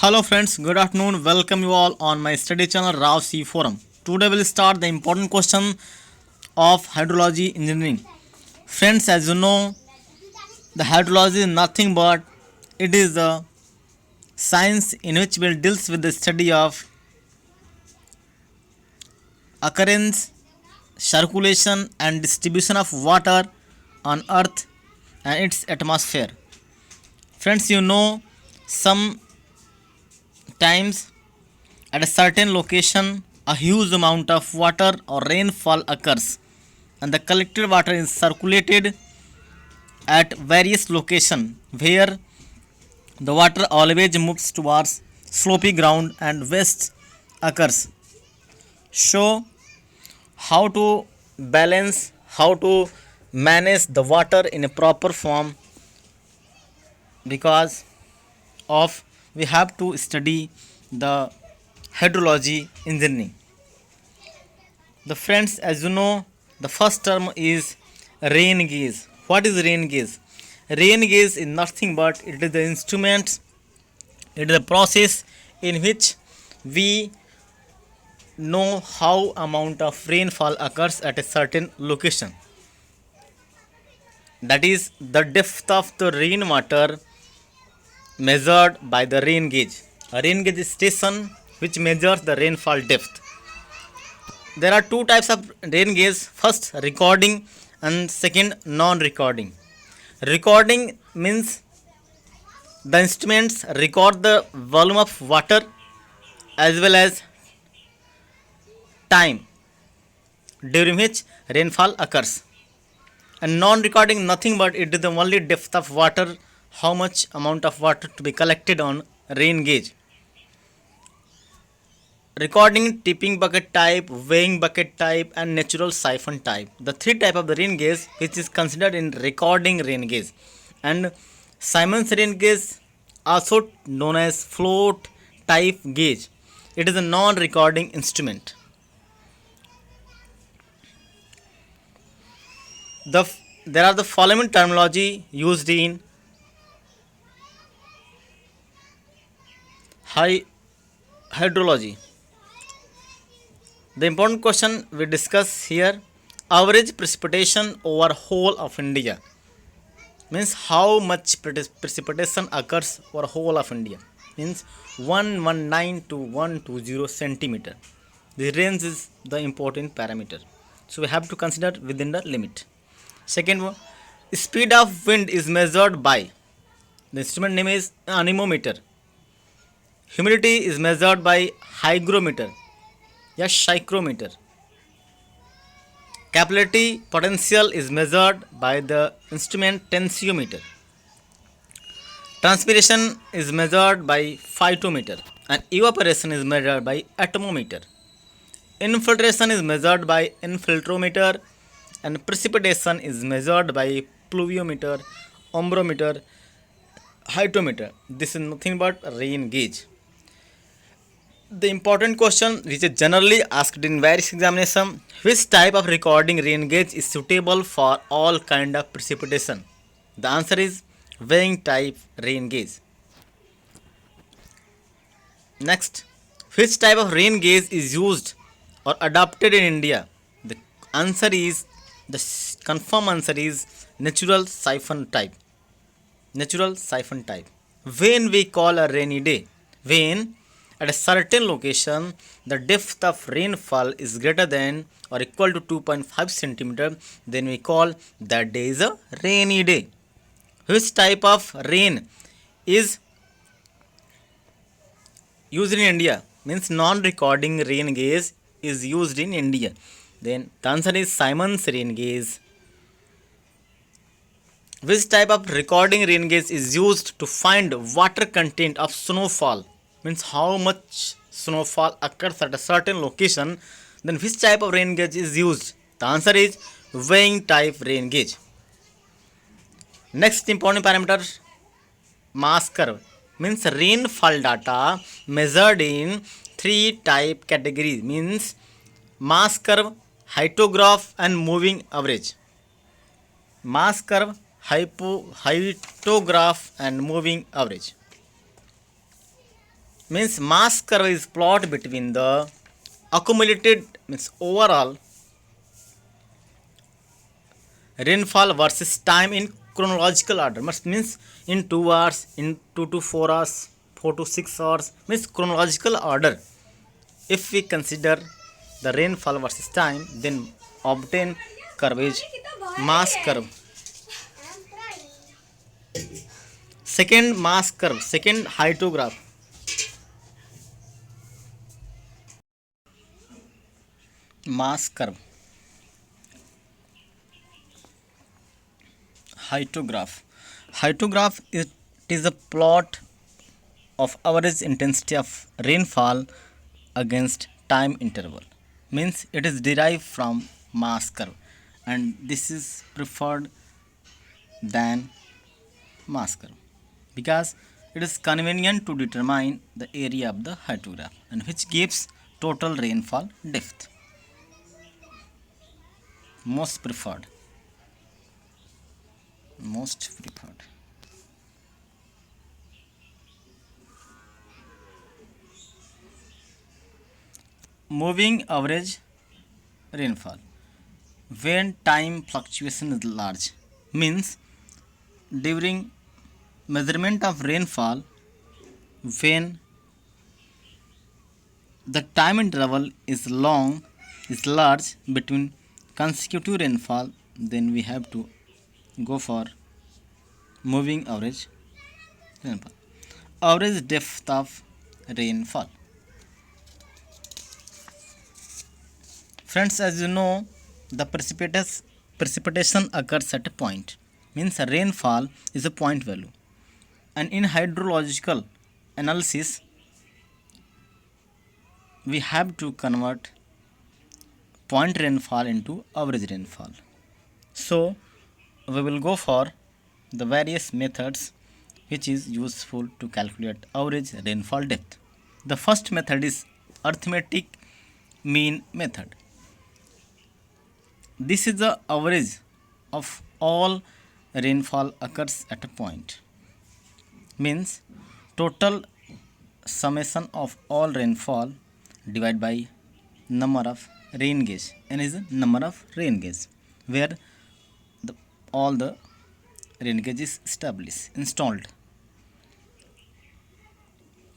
Hello friends, good afternoon. Welcome you all on my study channel Rao C Forum. Today we'll start the important question of hydrology engineering. Friends, as you know, the hydrology is nothing but it is the science in which will deals with the study of occurrence, circulation and distribution of water on earth and its atmosphere. Friends, you know, sometimes at a certain location a huge amount of water or rainfall occurs and the collected water is circulated at various locations where the water always moves towards slopy ground and waste occurs. So how to balance, how to manage the water in a proper form, because of we have to study the hydrology engineering. The friends, as you know, the first term is rain gauge. What is rain gauge? Rain gauge is nothing but it is the instrument, it is the process in which we know how amount of rainfall occurs at a certain location. That is the depth of the rainwater measured by the rain gauge. A rain gauge is station which measures the rainfall depth. There are two types of rain gauge. First, recording and second, non-recording. Recording means the instruments record the volume of water as well as time during which rainfall occurs. And non-recording nothing but it is the only depth of water, how much amount of water to be collected on rain gauge. Recording tipping bucket type, weighing bucket type and natural siphon type. The three type of the rain gauge which is considered in recording rain gauge. And Simon's rain gauge, also known as float type gauge. It is a non-recording instrument. There are the following terminology used in hydrology. The important question we discuss here: average precipitation over whole of India. Means how much precipitation occurs over whole of India. Means 119 to 120 centimeter. The range is the important parameter. So we have to consider within the limit. Second one, speed of wind is measured by, the instrument name is anemometer. Humidity is measured by hygrometer. Yes, psychrometer. Capillary potential is measured by the instrument tensiometer. Transpiration is measured by phytometer and evaporation is measured by atmometer. Infiltration is measured by infiltrometer and precipitation is measured by pluviometer, ombrometer, hydrometer. This is nothing but rain gauge. The important question which is generally asked in various examination: which type of recording rain gauge is suitable for all kind of precipitation? The answer is weighing type rain gauge. Next, which type of rain gauge is used or adopted in India? The answer is, the confirm answer is natural siphon type. Natural siphon type. When we call a rainy day, when at a certain location the depth of rainfall is greater than or equal to 2.5 centimeter, then we call that day is a rainy day. Which type of rain is used in India? Means non-recording rain gauge is used in India. Then the answer is Simon's rain gauge. Which type of recording rain gauge is used to find water content of snowfall? Means how much snowfall occurs at a certain location, then which type of rain gauge is used? The answer is weighing type rain gauge. Next important parameter, mass curve. Means rainfall data measured in three type categories. Means mass curve, hyetograph and moving average. Mass curve, hyetograph and moving average. means mass curve is plot between the accumulated means overall rainfall versus time in chronological order. Must means in 2 hours, in 2 to 4 hours, 4 to 6 hours, means chronological order. If we consider the rainfall versus time, then obtain curve is mass curve. Second mass curve, second hydrograph. Mass curve, hydrograph. Hydrograph is a plot of average intensity of rainfall against time interval. Means it is derived from mass curve, and this is preferred than mass curve because it is convenient to determine the area of the hydrograph and which gives total rainfall depth. Most preferred. Most preferred. Moving average rainfall. When time fluctuation is large, means during measurement of rainfall, when the time interval is long, is large between consecutive rainfall, then we have to go for moving average rainfall. Average depth of rainfall. Friends, as you know, the precipitation occurs at a point. Means rainfall is a point value. And in hydrological analysis, we have to convert point rainfall into average rainfall. So, we will go for the various methods which is useful to calculate average rainfall depth. The first method is arithmetic mean method. This is the average of all rainfall occurs at a point. Means total summation of all rainfall divided by number of rain gauge. N is the number of rain gauge where all the rain gauge is established, installed.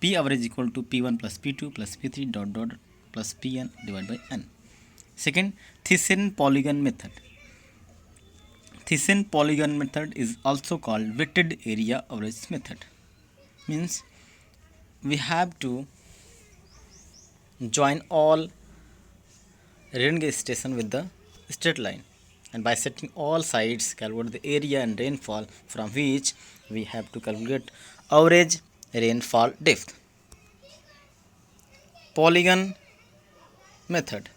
P average equal to P1 plus P2 plus P3 dot dot plus Pn divided by N. Second, Thyssen polygon method. Thyssen polygon method is also called weighted area average method. Means we have to join all rain gauge station with the straight line, and by setting all sides calculate the area and rainfall from which we have to calculate average rainfall depth. Polygon method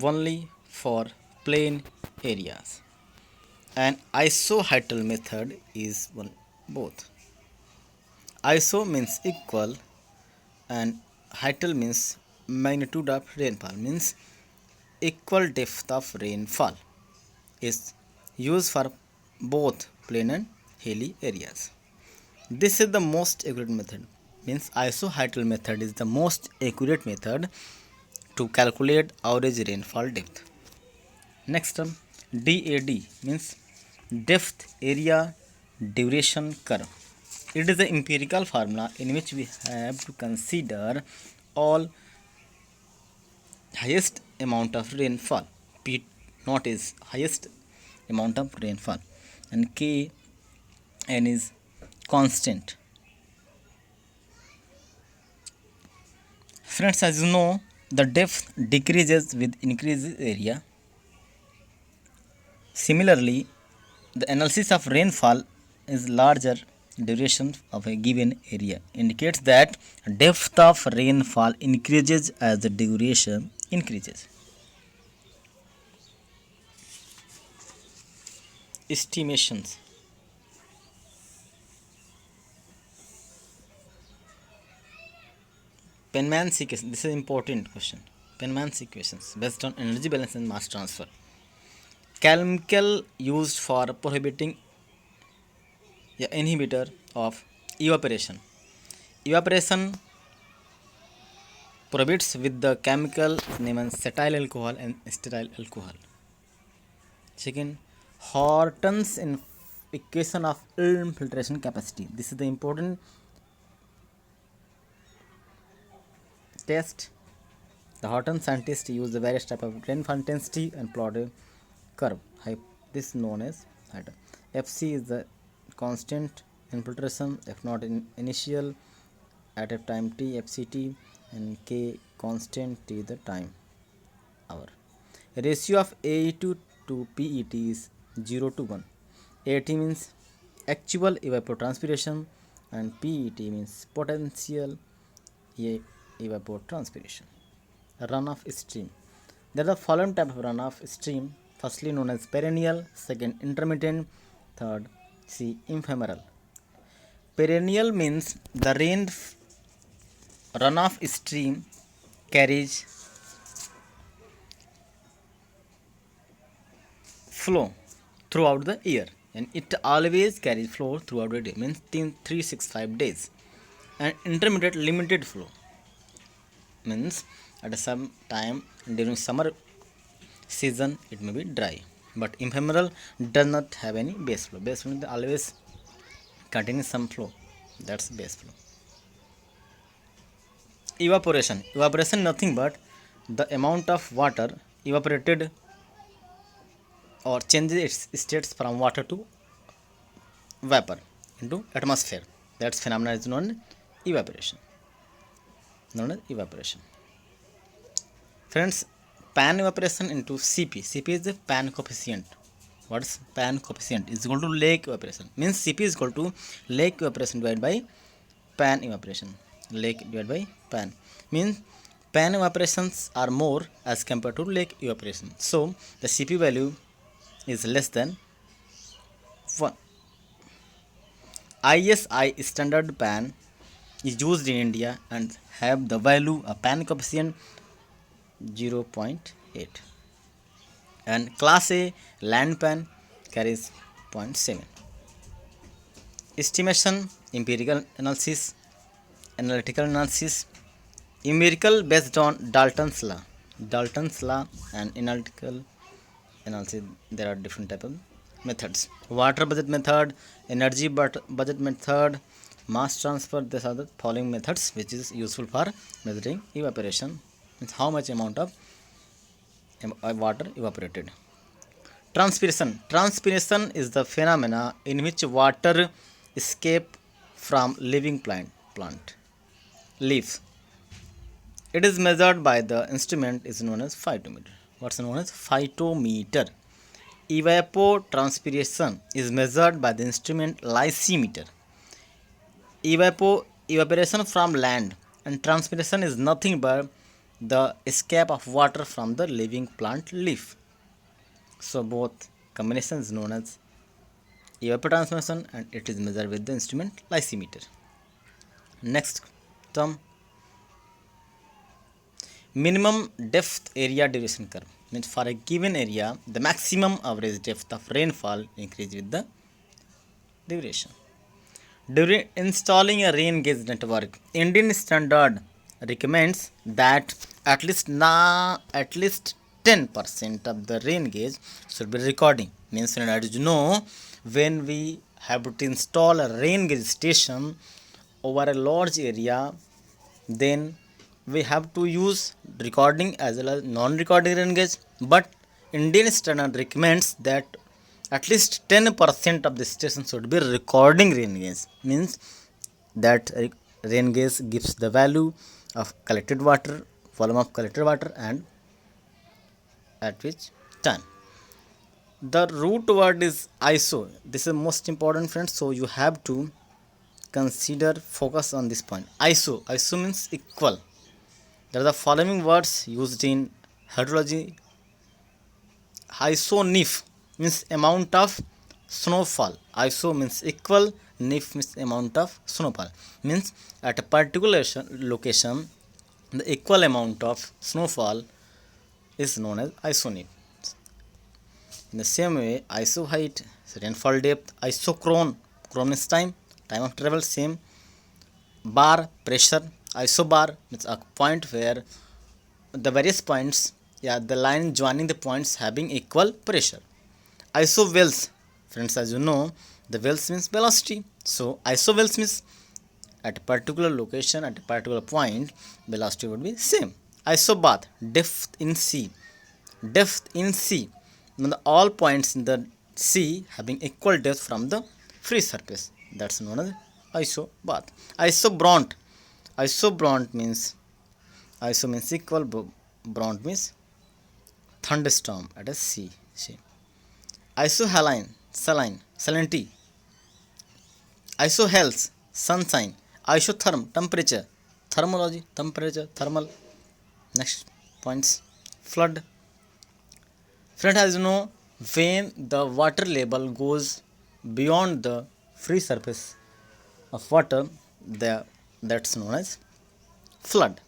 only for plain areas, and isohydral method is one both. Iso means equal and hydral means magnitude of rainfall, means equal depth of rainfall is used for both plain and hilly areas. This is the most accurate method. Means isohydral method is the most accurate method to calculate average rainfall depth. Next term, DAD means depth area duration curve. It is the empirical formula in which we have to consider all highest amount of rainfall. P naught is highest amount of rainfall and K n is constant. Friends, as you know, the depth decreases with increased area. Similarly, the analysis of rainfall is larger duration of a given area indicates that depth of rainfall increases as the duration increases. Estimations. Penman's equation. This is an important question. Penman's equations based on energy balance and mass transfer. Chemical used for prohibiting inhibitor of evaporation. Evaporation proceeds with the chemical named acetyl alcohol and stearyl alcohol. Second, Horton's equation of infiltration capacity. This is the important test. The Horton scientists use the various type of rainfall intensity and plot a curve. This is known as height. Fc is the constant infiltration, if not in initial at a time t, fct, and k constant t the time hour. Ratio of AE2 to PET is 0 to 1. AT means actual evapotranspiration and PET means potential evapotranspiration. Runoff stream. There are the following type of runoff stream. Firstly known as perennial, second intermittent, third ephemeral. Perennial means the rain runoff stream carries flow throughout the year, and it always carries flow throughout the day, means 365 days. And intermittent limited flow means at some time during summer season it may be dry, but ephemeral does not have any base flow. Base flow is always containing some flow, that's base flow. Evaporation nothing but the amount of water evaporated or changes its states from water to vapor into atmosphere. That phenomenon is known as evaporation. Friends, pan evaporation into Cp. Cp is the pan coefficient. What is pan coefficient? Is equal to lake evaporation. Means Cp is equal to lake evaporation divided by pan evaporation. Lake divided by pan. Means pan evaporations are more as compared to lake evaporation. So the Cp value is less than 1. ISI standard pan is used in India and have the value of pan coefficient 0.8, and class A land pan carries 0.7. Estimation, empirical analysis, analytical analysis. Empirical based on Dalton's law and analytical analysis. There are different type of methods. Water budget method, energy budget method, mass transfer. These are the following methods which is useful for measuring evaporation, means how much amount of water evaporated. Transpiration is the phenomena in which water escape from living plant leaves. It is measured by the instrument is known as phytometer. What's known as phytometer? Evapotranspiration is measured by the instrument lysimeter. Evaporation from land and transpiration is nothing but the escape of water from the living plant leaf. So both combination is known as evapotranspiration and it is measured with the instrument lysimeter. Next term, minimum depth area duration curve, means for a given area the maximum average depth of rainfall increase with the duration. During installing a rain gauge network, Indian standard recommends that at least 10% of the rain gauge should be recording. Means as you know, when we have to install a rain gauge station over a large area, then we have to use recording as well as non-recording rain gauge. But Indian standard recommends that at least 10% of the station should be recording rain gauge. Means that rain gauge gives the value of collected water, volume of collected water, and at which time. The root word is ISO. This is most important, friends. So you have to focus on this point. ISO means equal. There are the following words used in hydrology. ISO-NIF means amount of snowfall. ISO means equal, NIF means amount of snowfall. Means at a particular location, the equal amount of snowfall is known as ISO-NIF. In the same way, ISO height, rainfall depth, isochrone, chrone is time of travel, same. bar pressure. Isobar means a point where the various points, yeah, the line joining the points having equal pressure. Isovels, friends, as you know, the wells means velocity. So isovels means at a particular location, at a particular point, velocity would be same. Isobath, depth in sea. Depth in sea, means all points in the sea having equal depth from the free surface. That's known as isobath. Isobront. Isobront means, iso means equal, bront means thunderstorm at a sea. Isohaline, saline, salinity. Isohealth, sunshine. Isotherm, temperature. Thermology, temperature, thermal. Next points. Flood. Friend, as you know, when the water level goes beyond the free surface of water, the, that's known as flood.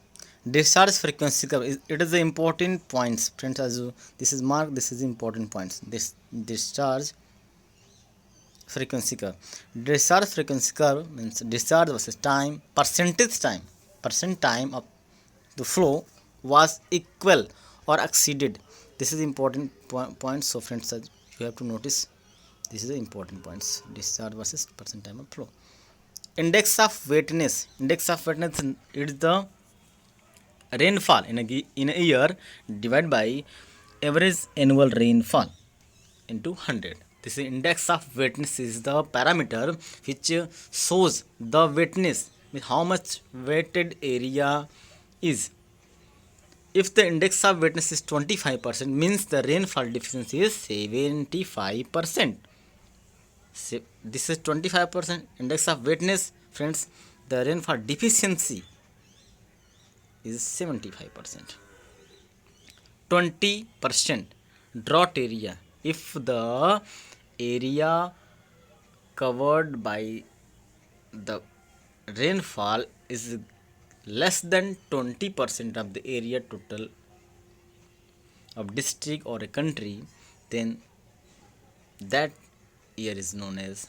Discharge frequency curve, it is the important points. Friends, as you, this is marked, this is important points. This discharge frequency curve. Discharge frequency curve means discharge versus time, percent time of the flow was equal or exceeded. This is important point. So friends, you have to notice, this is the important points. Discharge versus percent time of flow. Index of wetness. Index of wetness, it is the rainfall in a year divided by average annual rainfall into 100. This is index of wetness, is the parameter which shows the wetness, means how much wetted area is. If the index of wetness is 25%, means the rainfall deficiency is 75%. This is 25% index of wetness. Friends, the rainfall deficiency is 75%. 20% drought area. If the area covered by the rainfall is less than 20% of the area total of district or a country, then that year is known as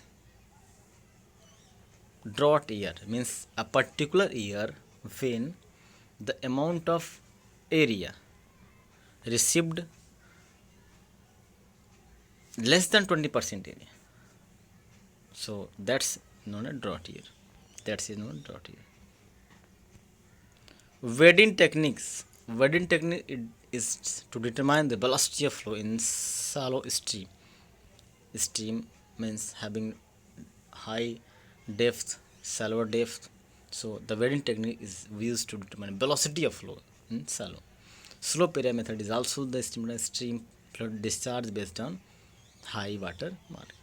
drought year. Means a particular year when the amount of area received less than 20% area. So that's known as drought year. That's known as drought year. Wading techniques. Wading technique is to determine the velocity of flow in shallow stream. Stream means having high depth, shallow depth. So the wading technique is used to determine velocity of flow in shallow. Slope area method is also the estimate of stream flood discharge based on high water mark.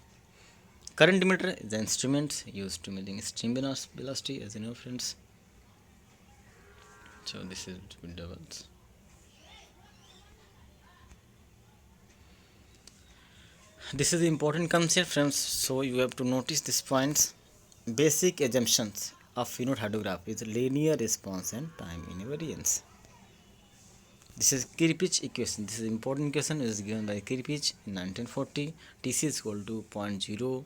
Current meter is the instrument used to measuring stream velocity, as you know, friends. So this is doubles. This is the important concept, friends. So you have to notice these points. Basic assumptions of unit hydrograph is linear response and time invariance. This is Kirpich equation. This is important equation, is given by Kirpich in 1940. Tc is equal to 0.019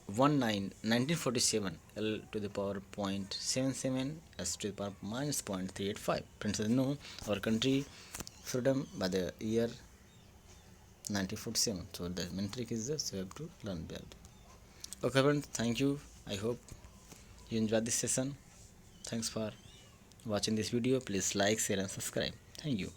1947 L to the power 0.77 S to the power minus 0.385. Friends, as you know, our country freedom by the year 1947. So the main trick is this, you have to learn well. Okay friends, thank you. I hope you enjoyed this session. Thanks for watching this video. Please like, share and subscribe. Thank you.